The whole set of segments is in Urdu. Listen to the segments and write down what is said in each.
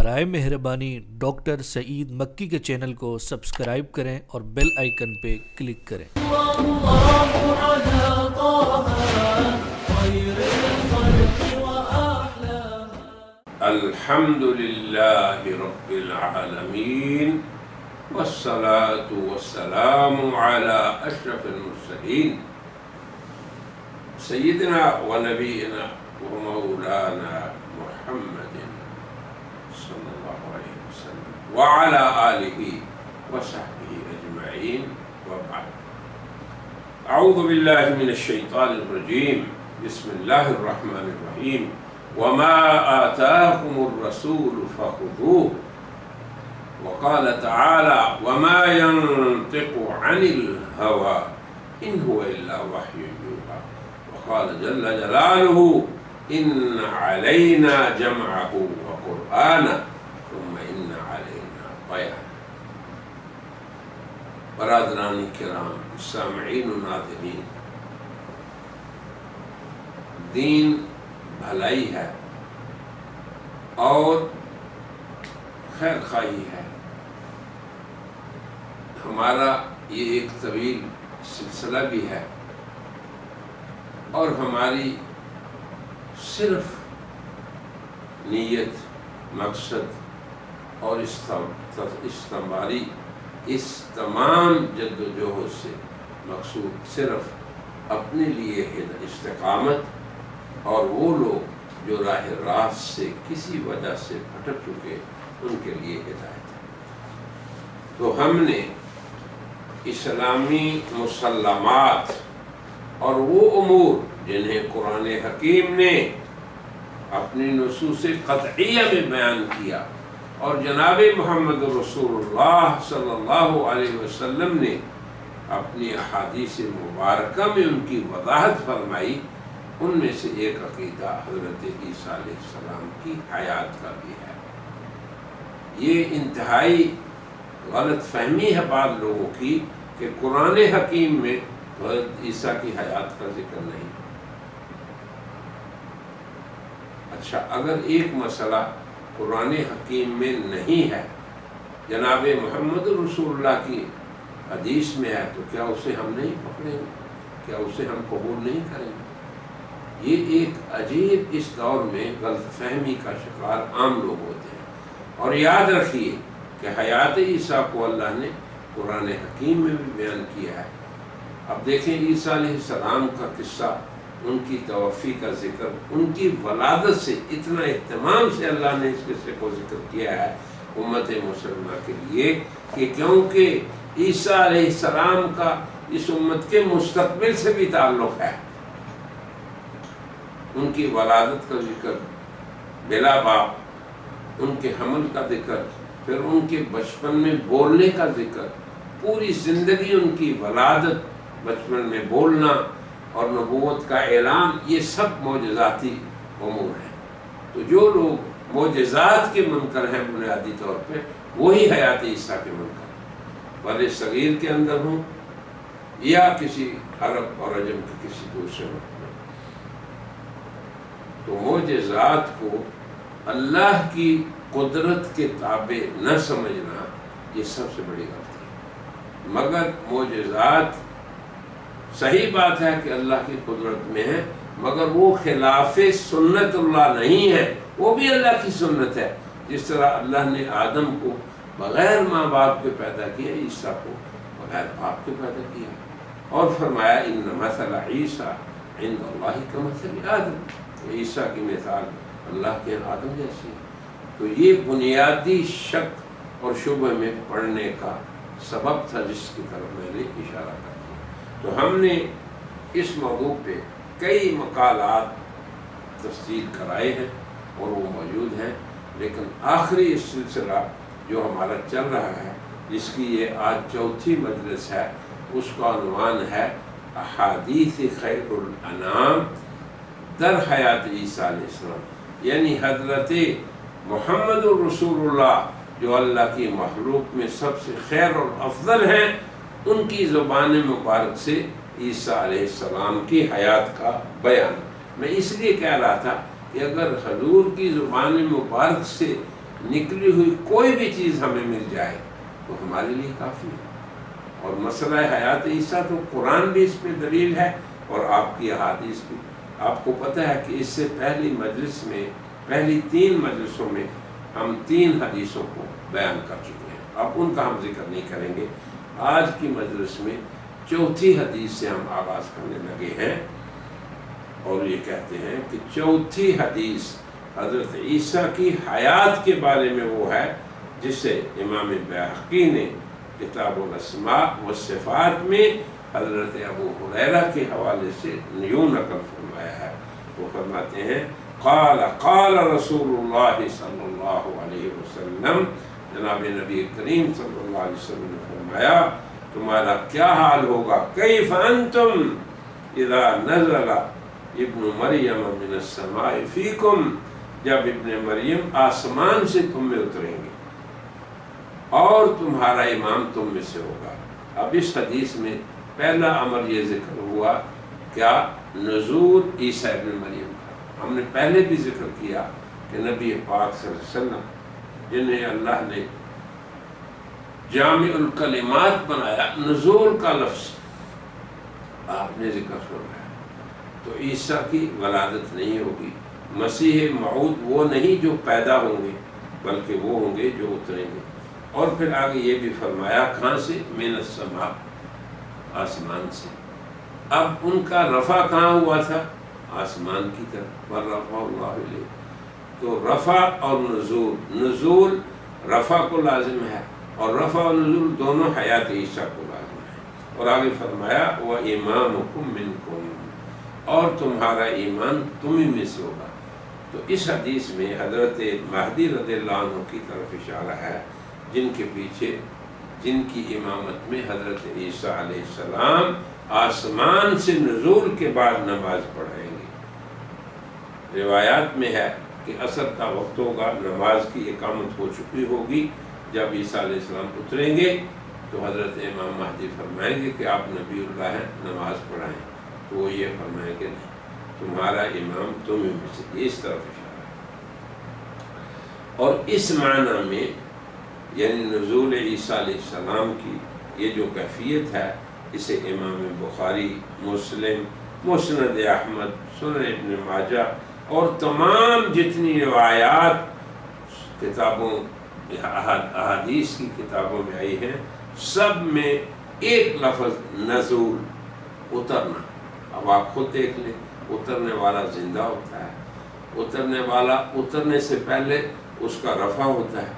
برائے مہربانی ڈاکٹر سعید مکی کے چینل کو سبسکرائب کریں اور بیل آئیکن پہ کلک کریں۔ الحمد للہ رب العالمین والصلاة والسلام علی اشرف المرسلین سیدنا و نبینا و مولانا محمد صلی اللہ علیہ وسلم وعلی آلہ وصحبہ اجمعین وبعد۔ اعوذ باللہ من الشیطان الرجیم، بسم اللہ الرحمن الرحیم۔ وما آتاكم الرسول فخذوه وقال تعالى وما ينطق عن الهوى إن هو إلا وحي يوحى وقال جل جلاله إن علينا جمعه وقرآنه ثم إن علينا بيانه۔ برادران کرام، سامعین و ناظرین، دین بھلائی ہے اور خیر خواہی ہے۔ ہمارا یہ ایک طویل سلسلہ بھی ہے اور ہماری صرف نیت، مقصد اور استمراری اس تمام جد و جہد سے مقصود صرف اپنے لیے استقامت اور وہ لوگ جو راہ راست سے کسی وجہ سے بھٹک چکے ان کے لیے ہدایت ہے۔ تو ہم نے اسلامی مسلمات اور وہ امور جنہیں قرآن حکیم نے اپنی نصوص قطعیہ میں بیان کیا اور جناب محمد رسول اللہ صلی اللہ علیہ وسلم نے اپنی احادیث مبارکہ میں ان کی وضاحت فرمائی، ان میں سے ایک عقیدہ حضرت عیسیٰ علیہ السلام کی حیات کا بھی ہے۔ یہ انتہائی غلط فہمی ہے بعض لوگوں کی کہ قرآن حکیم میں حضرت عیسیٰ کی حیات کا ذکر نہیں۔ اچھا، اگر ایک مسئلہ قرآن حکیم میں نہیں ہے، جناب محمد رسول اللہ کی حدیث میں ہے، تو کیا اسے ہم نہیں پکڑیں گے؟ کیا اسے ہم قبول نہیں کریں گے؟ یہ ایک عجیب اس دور میں غلط فہمی کا شکار عام لوگ ہوتے ہیں۔ اور یاد رکھیے کہ حیات عیسیٰ کو اللہ نے قرآن حکیم میں بھی بیان کیا ہے۔ اب دیکھیں عیسیٰ علیہ السلام کا قصہ، ان کی توفی کا ذکر، ان کی ولادت سے اتنا اہتمام سے اللہ نے اس قصے کو ذکر کیا ہے امت مسلمہ کے لیے کہ کیونکہ عیسیٰ علیہ السلام کا اس امت کے مستقبل سے بھی تعلق ہے۔ ان کی ولادت کا ذکر، بلا باپ ان کے حمل کا ذکر، پھر ان کے بچپن میں بولنے کا ذکر، پوری زندگی ان کی ولادت، بچپن میں بولنا اور نبوت کا اعلان، یہ سب معجزاتی امور ہیں۔ تو جو لوگ معجزات کے منکر ہیں بنیادی طور پہ، وہی حیات عیسیٰ کے منکر ہیں، بھلے صغیر کے اندر ہوں یا کسی عرب اور عجم کے کسی دوسرے ملک میں۔ تو معجزات کو اللہ کی قدرت کے تابع نہ سمجھنا یہ سب سے بڑی غلطی ہے۔ مگر معجزات صحیح بات ہے کہ اللہ کی قدرت میں ہے، مگر وہ خلاف سنت اللہ نہیں ہے، وہ بھی اللہ کی سنت ہے۔ جس طرح اللہ نے آدم کو بغیر ماں باپ کے پیدا کیا، عیسیٰ کو بغیر باپ کے پیدا کیا، اور فرمایا ان مثل عیسیٰ عند اللہ کمثل آدم، عیسیٰ کی مثال اللہ کے آدم جیسی ہے۔ تو یہ بنیادی شک اور شبہ میں پڑنے کا سبب تھا جس کی طرف میں نے اشارہ کر دیا۔ تو ہم نے اس موضوع پہ کئی مقالات تفصیل کرائے ہیں اور وہ موجود ہیں، لیکن آخری اس سلسلہ جو ہمارا چل رہا ہے، جس کی یہ آج چوتھی مجلس ہے، اس کا عنوان ہے احادیث خیر الانام در حیات عیسیٰ علیہ السلام، یعنی حضرت محمد الرسول اللہ جو اللہ کی مخلوق میں سب سے خیر اور افضل ہیں، ان کی زبان مبارک سے عیسیٰ علیہ السلام کی حیات کا بیان۔ میں اس لیے کہہ رہا تھا کہ اگر حضور کی زبان مبارک سے نکلی ہوئی کوئی بھی چیز ہمیں مل جائے تو ہمارے لیے کافی ہے۔ اور مسئلہ حیات عیسیٰ تو قرآن بھی اس پہ دلیل ہے اور آپ کی احادیث بھی۔ آپ کو پتہ ہے کہ اس سے پہلی مجلس میں، پہلی 3 مجلسوں میں ہم 3 حدیثوں کو بیان کر چکے ہیں، اب ان کا ہم ذکر نہیں کریں گے۔ آج کی مجلس میں 4تھی حدیث سے ہم آغاز کرنے لگے ہیں، اور یہ کہتے ہیں کہ 4تھی حدیث حضرت عیسیٰ کی حیات کے بارے میں وہ ہے جسے امام بیہقی نے کتاب الاسماء والصفات میں حضرت ابو ہریرہ کے حوالے سے یوں نقل فرمایا ہے۔ وہ فرماتے ہیں قال قال رسول اللہ صلی اللہ علیہ وسلم، جناب نبی کریم صلی اللہ علیہ وسلم نے فرمایا تمہارا کیا حال ہوگا، کیف انتم اذا نزل ابن مریم من السماء فیکم، جب ابن مریم آسمان سے تم میں اتریں گے اور تمہارا امام تم میں سے ہوگا۔ اب اس حدیث میں پہلا امر یہ ذکر ہوا کیا، نزول عیسیٰ ابن مریم کا۔ ہم نے پہلے بھی ذکر کیا کہ نبی پاک صلی اللہ علیہ وسلم جنہیں اللہ نے جامع الکلمات بنایا، نزول کا لفظ آپ نے ذکر فرمایا، تو عیسیٰ کی ولادت نہیں ہوگی، مسیح موعود وہ نہیں جو پیدا ہوں گے بلکہ وہ ہوں گے جو اتریں گے۔ اور پھر آگے یہ بھی فرمایا کہاں سے، من السماء، آسمان سے۔ اب ان کا رفع کہاں ہوا تھا، آسمان کی طرف، ورفع اللہ علیہ۔ تو رفع اور نزول، نزول رفع کو لازم ہے اور رفع اور نزول دونوں حیات عیسیٰ کو لازم ہے۔ اور آگے فرمایا وَإِمَامُكُم مِّنكُم، اور تمہارا ایمان تمہیں میں سے ہوگا۔ تو اس حدیث میں حضرت مہدی رضی اللہ عنہ کی طرف اشارہ ہے، جن کے پیچھے، جن کی امامت میں حضرت عیسیٰ علیہ السلام آسمان سے نزول کے بعد نماز پڑھائیں گے۔ روایات میں ہے کہ عصر کا وقت ہوگا، نماز کی اقامت ہو چکی ہوگی، جب عیسیٰ علیہ السلام اتریں گے تو حضرت امام مہدی فرمائیں گے کہ آپ نبی اللہ ہیں، نماز پڑھائیں، تو وہ یہ فرمائیں گے نہیں، تمہارا امام تم میں سے، اس طرف اشارہ ہے۔ اور اس معنی میں یعنی نزول عیسیٰ علیہ السلام کی یہ جو کیفیت ہے، اسے امام بخاری، مسلم، مسند احمد، سنن ابن ماجہ اور تمام جتنی روایات کتابوں، احادیث کی کتابوں میں آئی ہیں، سب میں ایک لفظ نزول، اترنا۔ اب آپ خود دیکھ لیں، اترنے والا زندہ ہوتا ہے، اترنے والا اترنے سے پہلے اس کا رفع ہوتا ہے،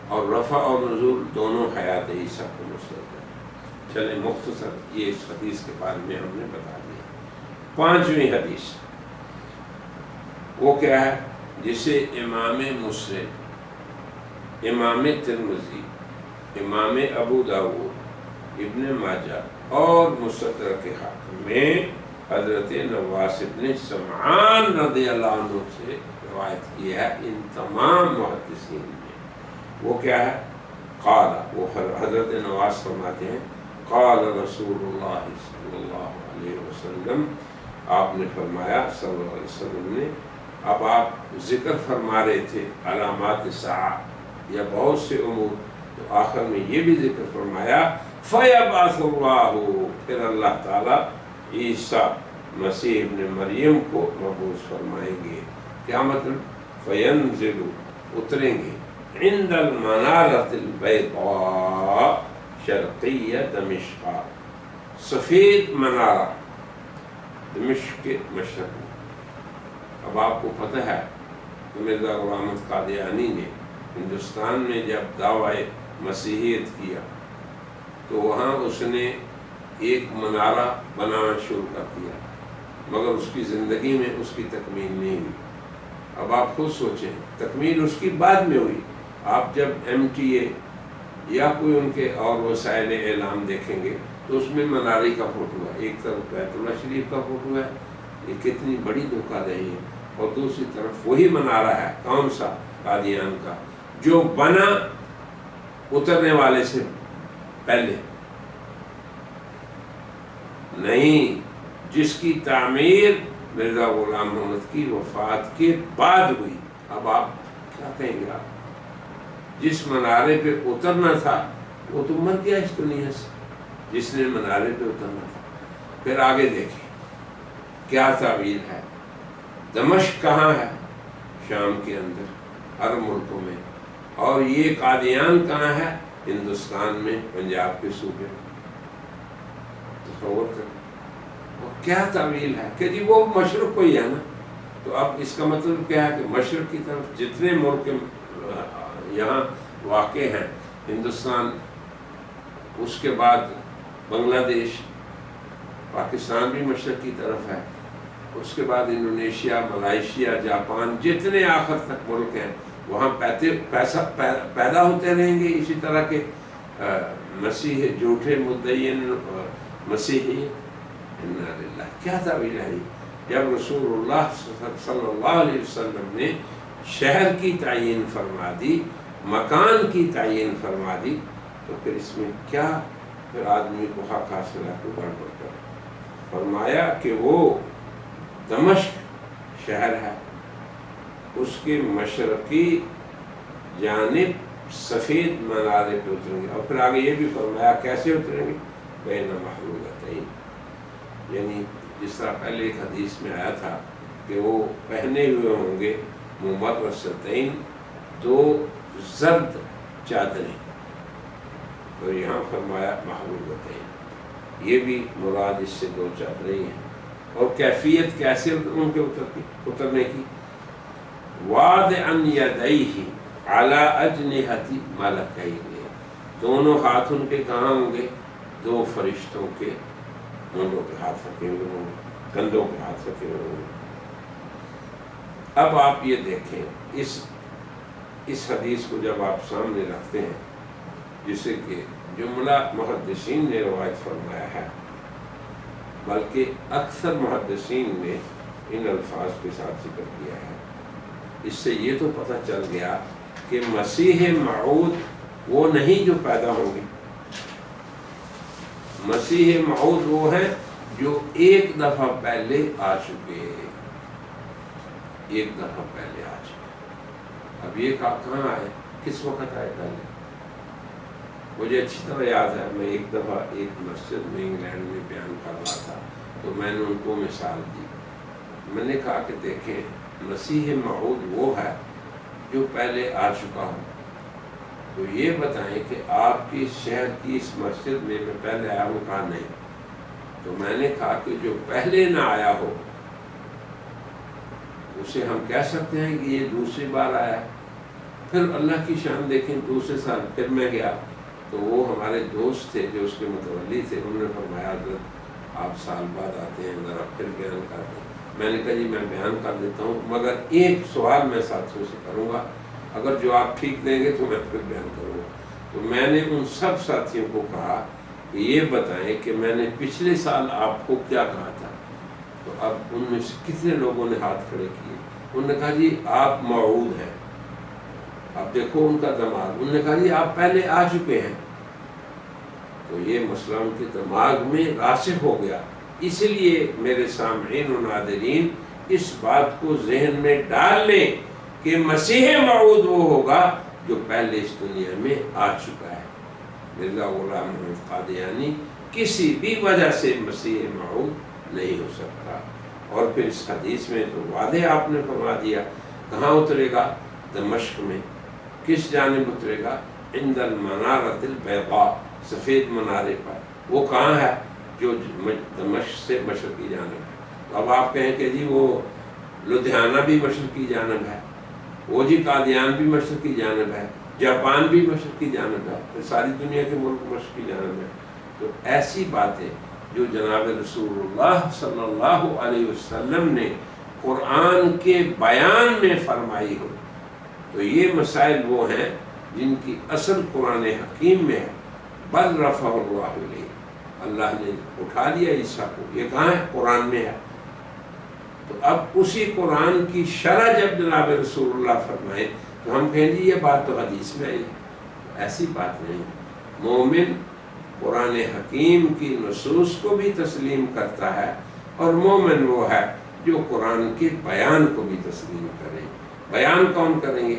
اور رفع اور نزول دونوں حیات عیسیٰ کو مستلزم ہے۔ چلیں مختصر یہ اس حدیث کے بارے میں ہم نے بتا دیا۔ 5ویں حدیث وہ کیا ہے، جسے امام مسلم، امام ترمذی، امام ابو داؤد، ابن ماجہ اور مستدرک حاکم میں حضرت نواس بن سمعان رضی اللہ عنہ سے روایت کی ہے، ان تمام محدثین نے۔ وہ کیا ہے، قال، وہ حضرت نواس فرماتے ہیں قال رسول اللہ صلی اللہ علیہ وسلم، آپ نے فرمایا صلی اللہ علیہ وسلم نے۔ اب آپ ذکر فرما رہے تھے علامات ساعہ یا بہت سے امور، تو آخر میں یہ بھی ذکر فرمایا فَيَبْعَثُ اللَّهُ، پھر اللہ تعالیٰ عیسیٰ مسیح ابن مریم کو مبعوث فرمائیں گے۔ کیا مطلب، فَيَنزِلُ، اتریں گے، عند المنارۃ البیضاء شرقیہ دمشق، سفید منارہ دمشق کے مشرق میں۔ اب آپ کو پتہ ہے کہ مرزا غلام احمد قادیانی نے ہندوستان میں جب دعوی مسیحیت کیا تو وہاں اس نے ایک منارہ بنانا شروع کر دیا، مگر اس کی زندگی میں اس کی تکمیل نہیں ہوئی۔ اب آپ خود سوچیں، تکمیل اس کی بعد میں ہوئی۔ آپ جب MTA یا کوئی ان کے اور وسائل اعلام دیکھیں گے تو اس میں منارے کا فوٹو ہے، ایک طرف بیت اللہ شریف کا فوٹو ہے، یہ کتنی بڑی دھوکہ دہی ہے، اور دوسری طرف وہی منارہ ہے، کون سا، قادیان کا، جو بنا اترنے والے سے پہلے نہیں، جس کی تعمیر مرزا غلام محمد کی وفات کے بعد ہوئی۔ اب آپ کیا کہیں گے، جس منارے پہ اترنا تھا وہ تو مر گیا اس دنیا سے، جس نے منارے پہ اترنا تھا۔ پھر آگے دیکھیں کیا تعویل ہے۔ دمشق کہاں ہے؟ شام کے اندر، عرب ملکوں میں، اور یہ قادیان کہاں ہے؟ ہندوستان میں، پنجاب کے صوبے میں۔ تصور کریں، اور کیا تعویل ہے کہ جی وہ مشرق کو ہی ہے نا۔ تو اب اس کا مطلب کیا ہے کہ مشرق کی طرف جتنے ملک یہاں واقع ہیں، ہندوستان، اس کے بعد بنگلہ دیش، پاکستان بھی مشرق کی طرف ہے، اس کے بعد انڈونیشیا، ملائیشیا، جاپان، جتنے آخر تک ملک ہیں وہاں پیدا ہوتے رہیں گے اسی طرح کے مسیح جھوٹے مدعین مسیحی۔ انا للہ، کیا تعویل ہے؟ جب رسول اللہ صلی اللہ علیہ وسلم نے شہر کی تعین فرما دی، مکان کی تعین فرما دی، تو پھر اس میں کیا پھر آدمی کو حق حاصل ہے کو گڑبڑ کرے۔ فرمایا کہ وہ دمشق شہر ہے، اس کے مشرقی جانب سفید منارے پہ اتریں گے، اور پھر آگے یہ بھی فرمایا کیسے اتریں گے؟ بین محلولتین، یعنی جس طرح پہلے ایک حدیث میں آیا تھا کہ وہ پہنے ہوئے ہوں گے ممرستین، دو زرد چادریں، اور یہاں فرمایا محلولتین، یہ بھی مراد اس سے دو چادریں ہیں۔ اور کیفیت کیسے ان کے اترنے کی؟ واضعا یدیہ علی اجنحۃ ملکین، دونوں ہاتھ ان کے کہاں ہوں گے؟ دو فرشتوں کے مونڈوں پہ ہاتھ رکھے ہوئے ہوں گے، کندھوں پہ ہاتھ رکھے ہوئے ہوں گے۔ اب آپ یہ دیکھیں اس حدیث کو جب آپ سامنے رکھتے ہیں، جسے کہ جملہ محدثین نے روایت فرمایا ہے، بلکہ اکثر محدثین نے ان الفاظ کے ساتھ ذکر کیا ہے، اس سے یہ تو پتہ چل گیا کہ مسیح موعود وہ نہیں جو پیدا ہوں گے، مسیح موعود وہ ہیں جو ایک دفعہ پہلے آ چکے، ایک دفعہ پہلے آ چکے۔ اب یہ کہاں آئے؟ کس وقت آئے؟ پہلے مجھے اچھی طرح یاد ہے، میں ایک دفعہ ایک مسجد میں انگلینڈ میں بیان کر رہا تھا، تو میں نے ان کو مثال دی، میں نے کہا کہ دیکھیں مسیح موعود وہ ہے جو پہلے آ چکا ہو، تو یہ بتائیں کہ آپ کی شہر کی اس مسجد میں پہلے آیا ہوں؟ کہا نہیں۔ تو میں نے کہا کہ جو پہلے نہ آیا ہو اسے ہم کہہ سکتے ہیں کہ یہ دوسری بار آیا۔ پھر اللہ کی شان دیکھیں، دوسرے سال پھر میں گیا تو وہ ہمارے دوست تھے جو اس کے متولی تھے، انہوں نے فرمایا حضرت آپ سال بعد آتے ہیں، ذرا پھر بیان کر دیں۔ میں نے کہا جی میں بیان کر دیتا ہوں، مگر ایک سوال میں ساتھیوں سے کروں گا، اگر جواب ٹھیک دیں گے تو میں پھر بیان کروں گا۔ تو میں نے ان سب ساتھیوں کو کہا کہ یہ بتائیں کہ میں نے پچھلے سال آپ کو کیا کہا تھا؟ تو اب ان میں سے کتنے لوگوں نے ہاتھ کھڑے کیے؟ انہوں نے کہا جی آپ موعود ہیں۔ اب دیکھو ان کا دماغ، انہوں نے کہا جی آپ پہلے آ چکے ہیں۔ تو یہ مسئلہ ان کے دماغ میں راسخ ہو گیا۔ اس لیے میرے سامعین و ناظرین اس بات کو ذہن میں ڈال لیں کہ مسیح موعود وہ ہوگا جو پہلے اس دنیا میں آ چکا ہے۔ مرزا غلام محمد قادیانی کسی بھی وجہ سے مسیح موعود نہیں ہو سکتا۔ اور پھر اس حدیث میں تو واضح آپ نے فرما دیا، کہاں اترے گا؟ دمشق میں۔ کس جانب اترے گا؟ عند المنارۃ البیضاء، سفید منارے پر۔ وہ کہاں ہے؟ جو دمشق سے مشرقی جانب ہے۔ اب آپ کہیں کہ جی وہ لدھیانہ بھی مشرقی جانب ہے، وہ جی قادیان بھی مشرقی جانب ہے، جاپان بھی مشرقی جانب ہے، پھر ساری دنیا کے ملک مشرقی جانب ہے۔ تو ایسی باتیں جو جناب رسول اللہ صلی اللہ علیہ وسلم نے قرآن کے بیان میں فرمائی ہو، تو یہ مسائل وہ ہیں جن کی اصل قرآن حکیم میں ہے۔ بل رفعہ اللہ الیہ، اللہ نے اٹھا لیا عیسیٰ کو، یہ کہاں ہے؟ قرآن میں ہے۔ تو اب اسی قرآن کی شرح جب جناب رسول اللہ فرمائے تو ہم کہیں جی یہ بات تو حدیث میں آئی ہے۔ ایسی بات نہیں۔ مومن قرآن حکیم کی نصوص کو بھی تسلیم کرتا ہے، اور مومن وہ ہے جو قرآن کے بیان کو بھی تسلیم کرے۔ بیان کون کریں گے؟